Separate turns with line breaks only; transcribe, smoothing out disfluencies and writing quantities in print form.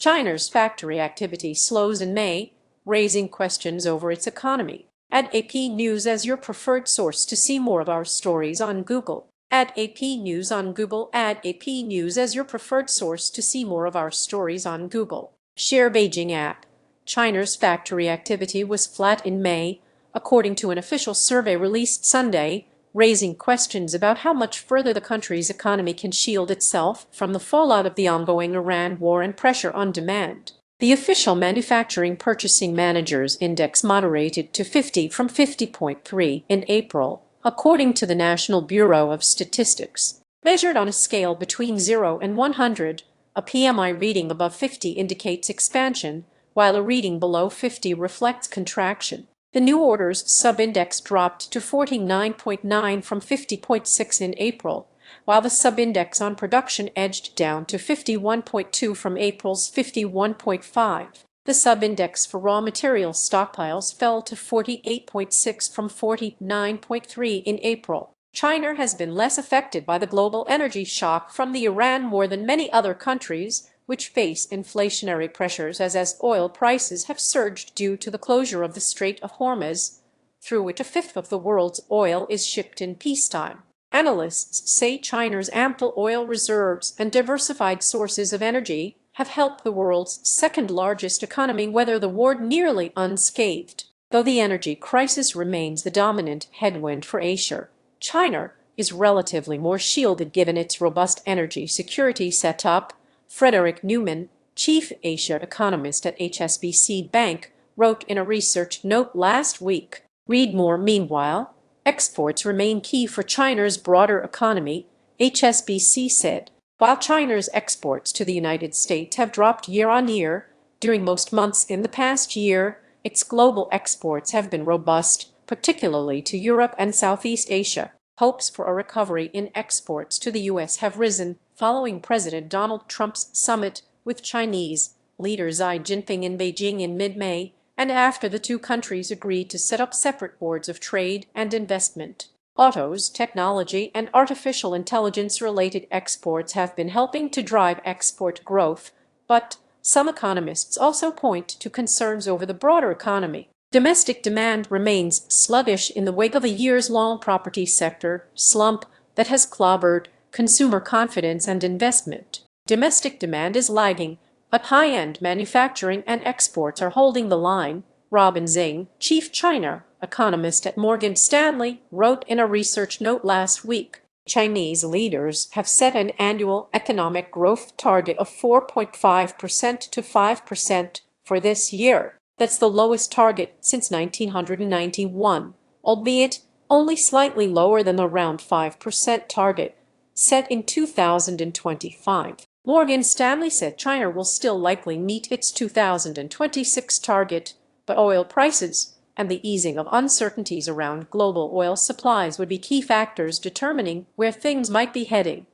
China's factory activity slows in May, raising questions over its economy. Add AP News as your preferred source to see more of our stories on Google. Add AP News on Google. Add AP News as your preferred source to see more of our stories on Google. Share Beijing app. China's factory activity was flat in May, according to an official survey released Sunday, raising questions about how much further the country's economy can shield itself from the fallout of the ongoing Iran war and pressure on demand. The official Manufacturing Purchasing Managers Index moderated to 50 from 50.3 in April, according to the National Bureau of Statistics. Measured on a scale between 0 and 100, a PMI reading above 50 indicates expansion, while a reading below 50 reflects contraction. The new orders sub-index dropped to 49.9 from 50.6 in April, while the sub-index on production edged down to 51.2 from April's 51.5. The sub-index for raw material stockpiles fell to 48.6 from 49.3 in April. China has been less affected by the global energy shock from the Iran war than many other countries, which face inflationary pressures as oil prices have surged due to the closure of the Strait of Hormuz, through which a fifth of the world's oil is shipped in peacetime. Analysts say China's ample oil reserves and diversified sources of energy have helped the world's second-largest economy weather the war nearly unscathed. Though the energy crisis remains the dominant headwind for Asia, China is relatively more shielded given its robust energy security setup. Frederick Newman, chief Asia economist at HSBC Bank, wrote in a research note last week. Read more. Meanwhile, exports remain key for China's broader economy, HSBC said. While China's exports to the United States have dropped year-on-year during most months in the past year, its global exports have been robust, particularly to Europe and Southeast Asia. Hopes for a recovery in exports to the U.S. have risen following President Donald Trump's summit with Chinese leader Xi Jinping in Beijing in mid-May, and after the two countries agreed to set up separate boards of trade and investment. Autos, technology, and artificial intelligence-related exports have been helping to drive export growth, but some economists also point to concerns over the broader economy. Domestic demand remains sluggish in the wake of a years-long property sector slump that has clobbered consumer confidence and investment. Domestic demand is lagging, but high-end manufacturing and exports are holding the line. Robin Zing, chief China economist at Morgan Stanley, wrote in a research note last week. Chinese leaders have set an annual economic growth target of 4.5% to 5% for this year. That's the lowest target since 1991, albeit only slightly lower than the around 5% target set in 2025. Morgan Stanley said China will still likely meet its 2026 target, but oil prices and the easing of uncertainties around global oil supplies would be key factors determining where things might be heading.